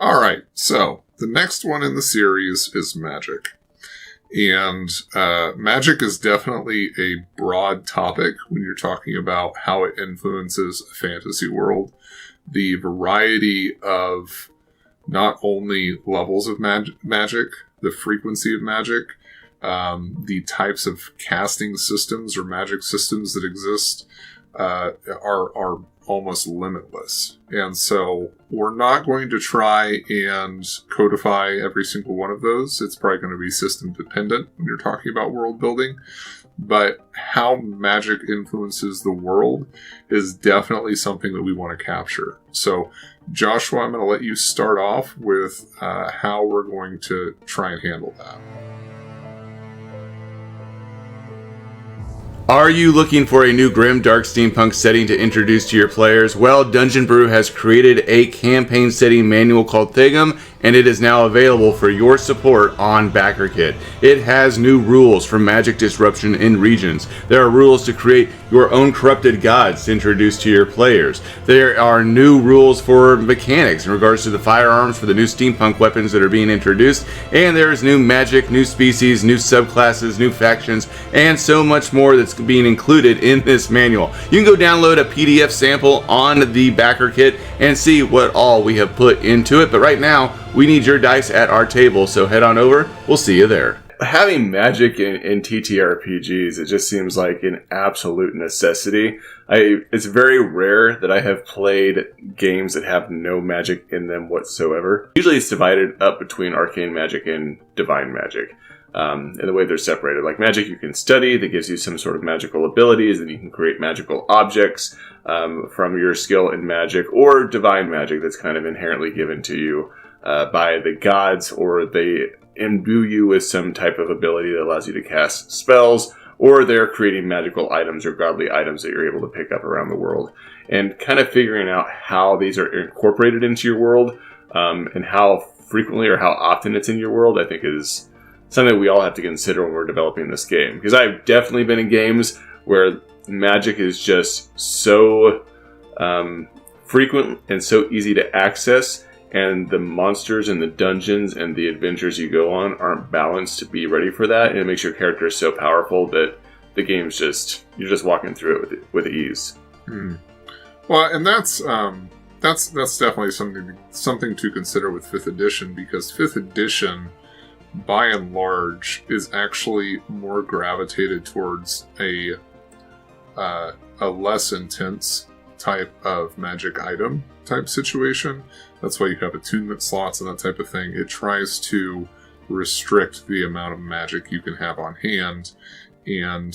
Alright, so the next one in the series is magic. And magic is definitely a broad topic when you're talking about how it influences a fantasy world. The variety of not only levels of magic, the frequency of magic, the types of casting systems or magic systems that exist are almost limitless. And so we're not going to try and codify every single one of those. It's probably going to be system dependent when you're talking about world building. But how magic influences the world is definitely something that we want to capture. So, Joshua, I'm going to let you start off with how we're going to try and handle that. Are you looking for a new grim, dark steampunk setting to introduce to your players? Well, Dungeon Brew has created a campaign setting manual called Thegum, and it is now available for your support on BackerKit. It has new rules for magic disruption in regions. There are rules to create your own corrupted gods to introduce to your players. There are new rules for mechanics in regards to the firearms for the new steampunk weapons that are being introduced, and there is new magic, new species, new subclasses, new factions, and so much more that's being included in this manual. You can go download a PDF sample on the BackerKit and see what all we have put into it, but right now we need your dice at our table, so head on over. We'll see you there. Having magic in TTRPGs, it just seems like an absolute necessity. It's very rare that I have played games that have no magic in them whatsoever. Usually it's divided up between arcane magic and divine magic. And the way they're separated. Like magic you can study that gives you some sort of magical abilities, and you can create magical objects from your skill in magic, or divine magic that's kind of inherently given to you by the gods, or they imbue you with some type of ability that allows you to cast spells, or they're creating magical items or godly items that you're able to pick up around the world. And kind of figuring out how these are incorporated into your world, and how frequently or how often it's in your world, I think is something we all have to consider when we're developing this game. Because I've definitely been in games where magic is just so frequent and so easy to access, and the monsters and the dungeons and the adventures you go on aren't balanced to be ready for that, and it makes your character so powerful that the game's you're just walking through it with ease. Well, and that's definitely something to consider with 5th edition, because 5th edition, by and large, is actually more gravitated towards a less intense type of magic item type situation. That's why you have attunement slots and that type of thing. It tries to restrict the amount of magic you can have on hand, and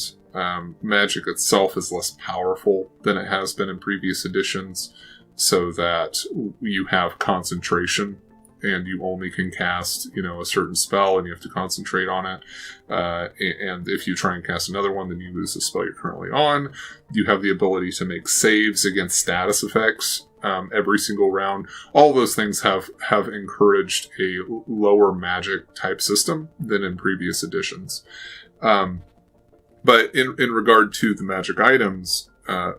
magic itself is less powerful than it has been in previous editions, so that you have concentration, and you only can cast, a certain spell, and you have to concentrate on it. And if you try and cast another one, then you lose the spell you're currently on. You have the ability to make saves against status effects every single round. All those things have encouraged a lower magic type system than in previous editions. But in regard to the magic items are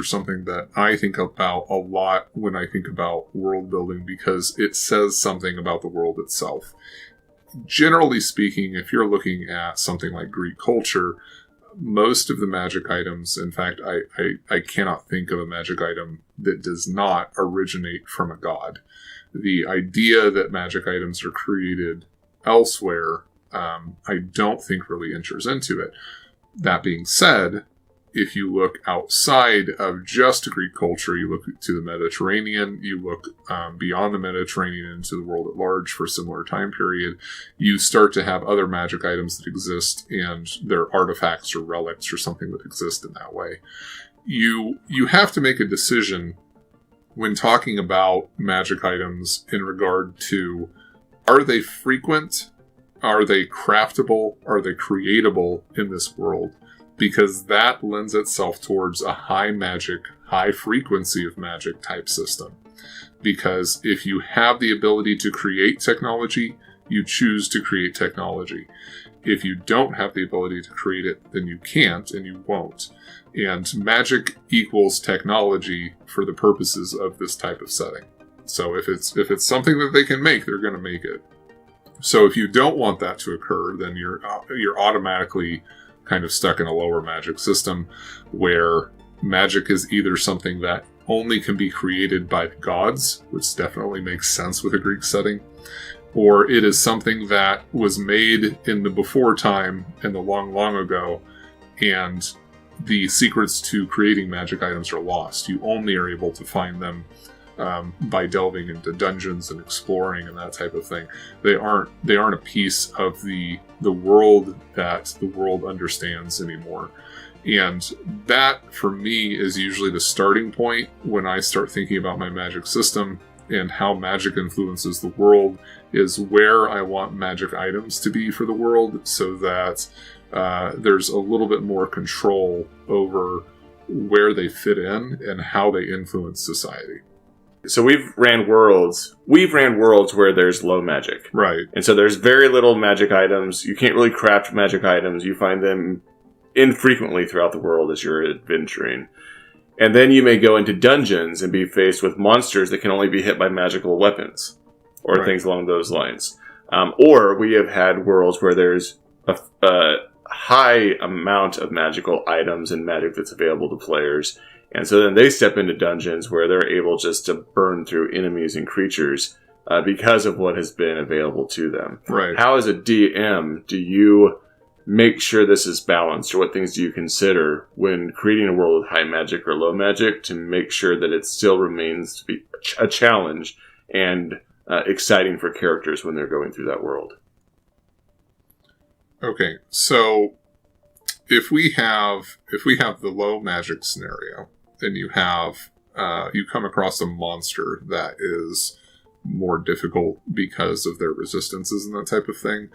something that I think about a lot when I think about world building, because it says something about the world itself. Generally speaking, if you're looking at something like Greek culture, most of the magic items, in fact, I cannot think of a magic item that does not originate from a god. The idea that magic items are created elsewhere, I don't think really enters into it. That being said, if you look outside of just Greek culture, you look to the Mediterranean, you look beyond the Mediterranean into the world at large for a similar time period, you start to have other magic items that exist, and they're artifacts or relics or something that exist in that way. You have to make a decision when talking about magic items in regard to, are they frequent? Are they craftable? Are they creatable in this world? Because that lends itself towards a high magic, high frequency of magic type system. Because if you have the ability to create technology, you choose to create technology. If you don't have the ability to create it, then you can't and you won't. And magic equals technology for the purposes of this type of setting. So if it's something that they can make, they're going to make it. So if you don't want that to occur, then you're automatically kind of stuck in a lower magic system where magic is either something that only can be created by the gods, which definitely makes sense with a Greek setting, or it is something that was made in the before time, in the long, long ago, and the secrets to creating magic items are lost. You only are able to find them by delving into dungeons and exploring and that type of thing. They aren't a piece of the world that the world understands anymore. And that, for me, is usually the starting point when I start thinking about my magic system and how magic influences the world, is where I want magic items to be for the world, so that there's a little bit more control over where they fit in and how they influence society. So we've ran worlds where there's low magic. Right. And so there's very little magic items. You can't really craft magic items. You find them infrequently throughout the world as you're adventuring. And then you may go into dungeons and be faced with monsters that can only be hit by magical weapons or right. things along those lines. Or we have had worlds where there's a high amount of magical items and magic that's available to players. And so then they step into dungeons where they're able just to burn through enemies and creatures because of what has been available to them. Right. How, as a DM, do you make sure this is balanced, or what things do you consider when creating a world with high magic or low magic to make sure that it still remains to be a challenge and exciting for characters when they're going through that world? Okay, so if we have the low magic scenario, and you come across a monster that is more difficult because of their resistances and that type of thing,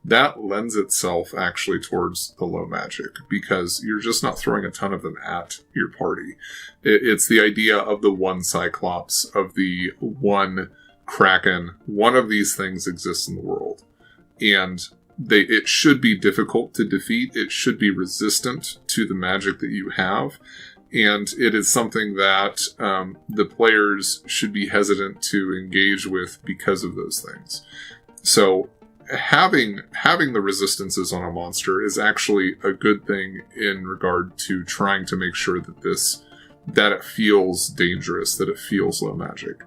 that lends itself actually towards the low magic, because you're just not throwing a ton of them at your party. It's the idea of the one Cyclops, of the one Kraken. One of these things exists in the world, and it should be difficult to defeat. It should be resistant to the magic that you have. And it is something that the players should be hesitant to engage with because of those things. So having the resistances on a monster is actually a good thing in regard to trying to make sure that it feels dangerous, that it feels low magic.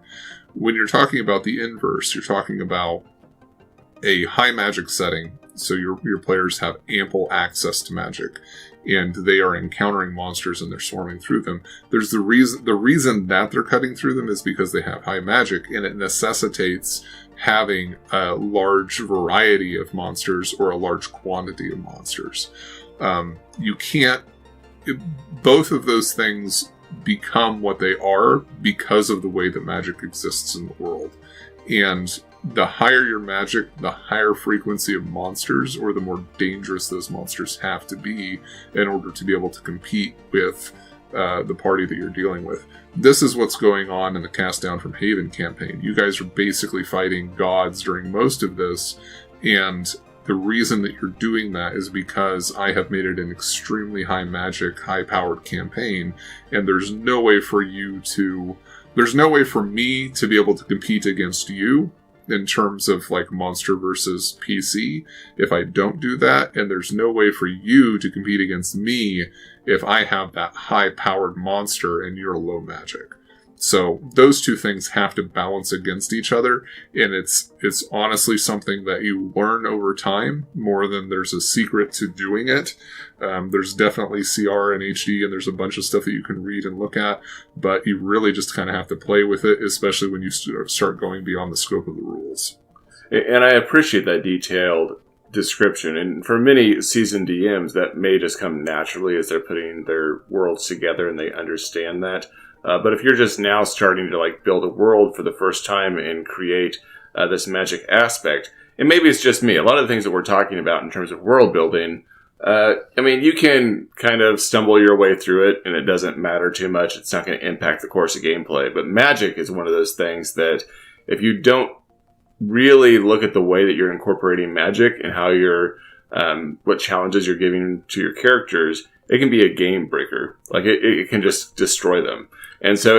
When you're talking about the inverse, you're talking about a high magic setting, so your players have ample access to magic, and they are encountering monsters and they're swarming through them. There's the reason that they're cutting through them is because they have high magic, and it necessitates having a large variety of monsters or a large quantity of monsters. Both of those things become what they are because of the way that magic exists in the world. And the higher your magic, the higher frequency of monsters, or the more dangerous those monsters have to be in order to be able to compete with the party that you're dealing with. This is what's going on in the Cast Down from Haven campaign. You guys are basically fighting gods during most of this, and the reason that you're doing that is because I have made it an extremely high magic, high-powered campaign, and there's no way for me to be able to compete against you in terms of like monster versus PC if I don't do that, and there's no way for you to compete against me if I have that high-powered monster and you're low magic. So those two things have to balance against each other, and it's honestly something that you learn over time more than there's a secret to doing it. There's definitely CR and HD, and there's a bunch of stuff that you can read and look at, but you really just kind of have to play with it, especially when you start going beyond the scope of the rules. And I appreciate that detailed description, and for many seasoned DMs, that may just come naturally as they're putting their worlds together and they understand that. But if you're just now starting to like build a world for the first time and create this magic aspect, and maybe it's just me, a lot of the things that we're talking about in terms of world building, you can kind of stumble your way through it and it doesn't matter too much. It's not going to impact the course of gameplay. But magic is one of those things that if you don't really look at the way that you're incorporating magic and how what challenges you're giving to your characters, it can be a game breaker. Like it can just destroy them. And so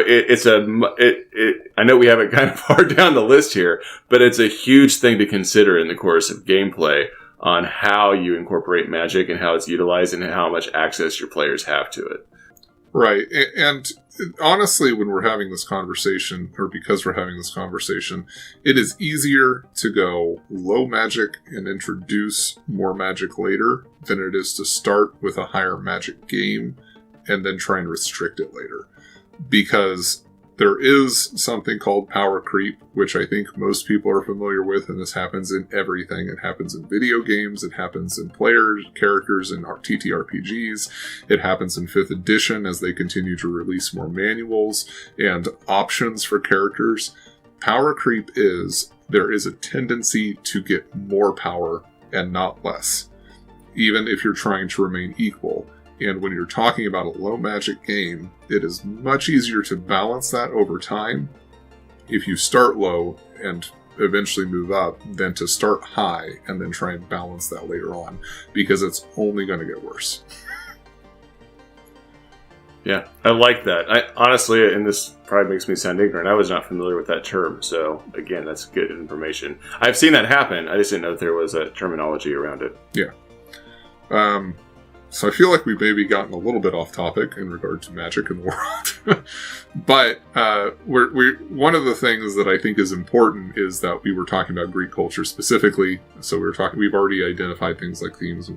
I know we have it kind of far down the list here, but it's a huge thing to consider in the course of gameplay on how you incorporate magic and how it's utilized and how much access your players have to it. Right. And honestly, when we're having this conversation, or because we're having this conversation, it is easier to go low magic and introduce more magic later than it is to start with a higher magic game and then try and restrict it later. Because there is something called power creep, which I think most people are familiar with, and this happens in everything. It happens in video games, it happens in characters in TTRPGs, it happens in 5th edition as they continue to release more manuals and options for characters. Power creep is, there is a tendency to get more power and not less, even if you're trying to remain equal. And when you're talking about a low magic game, it is much easier to balance that over time if you start low and eventually move up than to start high and then try and balance that later on, because it's only going to get worse. Yeah, I like that. Honestly, and this probably makes me sound ignorant, I was not familiar with that term. So again, that's good information. I've seen that happen. I just didn't know that there was a terminology around it. Yeah. So I feel like we've maybe gotten a little bit off topic in regard to magic in the world. But one of the things that I think is important is that we were talking about Greek culture specifically. So we've already identified things like themes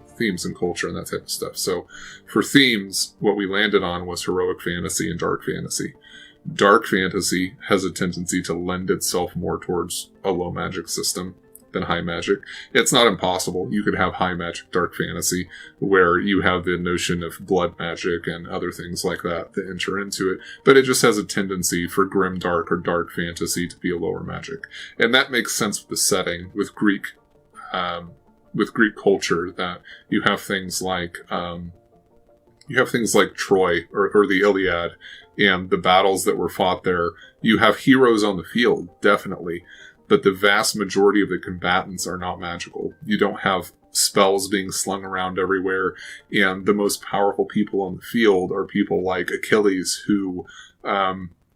and culture and that type of stuff. So for themes, what we landed on was heroic fantasy and dark fantasy. Dark fantasy has a tendency to lend itself more towards a low magic system than high magic. It's not impossible. You could have high magic dark fantasy where you have the notion of blood magic and other things like that that enter into it, but it just has a tendency for grim dark or dark fantasy to be a lower magic. And that makes sense with the setting, with Greek culture, that you have things like Troy or the Iliad and the battles that were fought there. You have heroes on the field, definitely, but the vast majority of the combatants are not magical. You don't have spells being slung around everywhere, and the most powerful people on the field are people like Achilles, who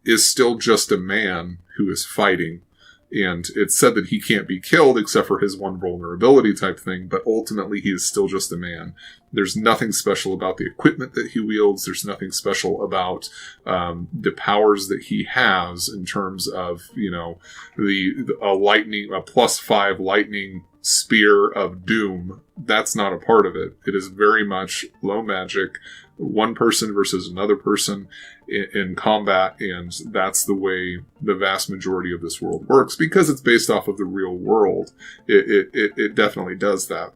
is still just a man who is fighting. And it's said that he can't be killed except for his one vulnerability type thing, but ultimately he is still just a man. There's nothing special about the equipment that he wields. There's nothing special about the powers that he has in terms of, a +5 lightning spear of doom. That's not a part of it. It is very much low magic, one person versus another person in combat, and that's the way the vast majority of this world works, because it's based off of the real world. It definitely does that.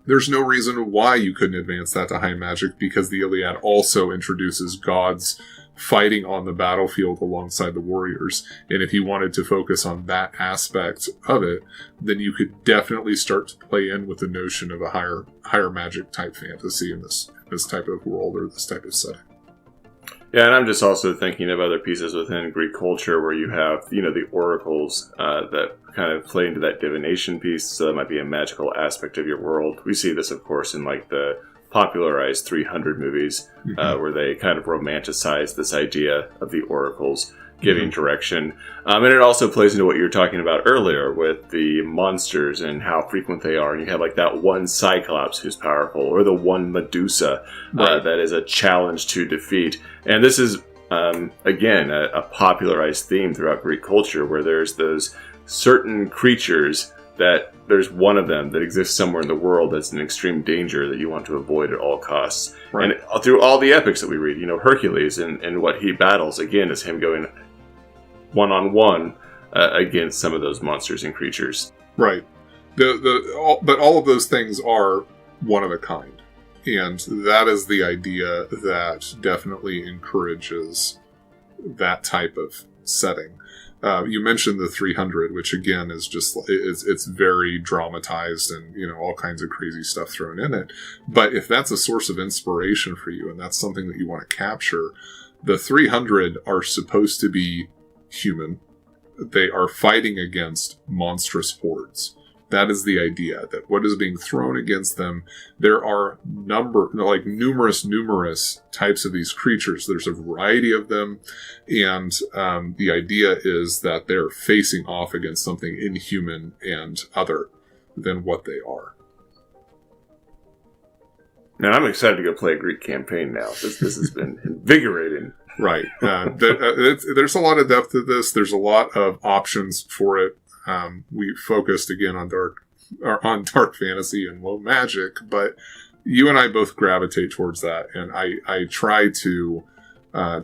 There's no reason why you couldn't advance that to high magic, because the Iliad also introduces gods fighting on the battlefield alongside the warriors. And if you wanted to focus on that aspect of it, then you could definitely start to play in with the notion of a higher magic type fantasy in this type of world or this type of setting. Yeah, and I'm just also thinking of other pieces within Greek culture where you have, the oracles that kind of play into that divination piece. So that might be a magical aspect of your world. We see this, of course, in like the popularized 300 movies, where they kind of romanticize this idea of the oracles giving direction. And it also plays into what you were talking about earlier with the monsters and how frequent they are. And you have like that one Cyclops who's powerful, or the one Medusa that is a challenge to defeat. And this is, again, a popularized theme throughout Greek culture, where there's those certain creatures that there's one of them that exists somewhere in the world that's an extreme danger that you want to avoid at all costs. Right. And through all the epics that we read, Hercules and what he battles, again, is him going one-on-one against some of those monsters and creatures. Right. But all of those things are one of a kind. And that is the idea that definitely encourages that type of setting. You mentioned the 300, which again is just, it's very dramatized and, all kinds of crazy stuff thrown in it. But if that's a source of inspiration for you and that's something that you want to capture, the 300 are supposed to be human. They are fighting against monstrous hordes. That is the idea, that what is being thrown against them, there are numerous types of these creatures. There's a variety of them, and the idea is that they're facing off against something inhuman and other than what they are. Now, I'm excited to go play a Greek campaign now. This has been invigorating. Right. There's a lot of depth to this. There's a lot of options for it. We focused again on dark fantasy and low magic, but you and I both gravitate towards that, and I try to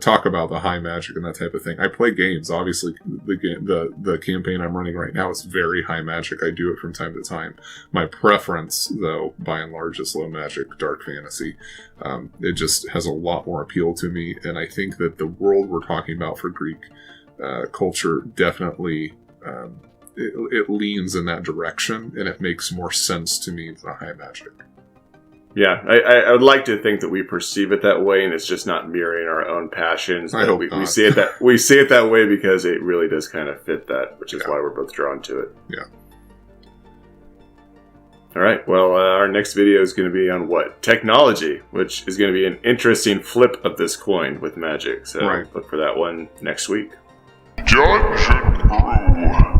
talk about the high magic and that type of thing. I play games. Obviously, the campaign I'm running right now is very high magic. I do it from time to time. My preference, though, by and large, is low magic, dark fantasy. It just has a lot more appeal to me, and I think that the world we're talking about for Greek culture definitely it leans in that direction, and it makes more sense to me than high magic. Yeah, I would like to think that we perceive it that way, and it's just not mirroring our own passions. I hope we see it that way because it really does kind of fit that, which is why we're both drawn to it. Yeah. All right. Well, our next video is going to be on technology, which is going to be an interesting flip of this coin with magic. So look for that one next week. Dungeon Brew.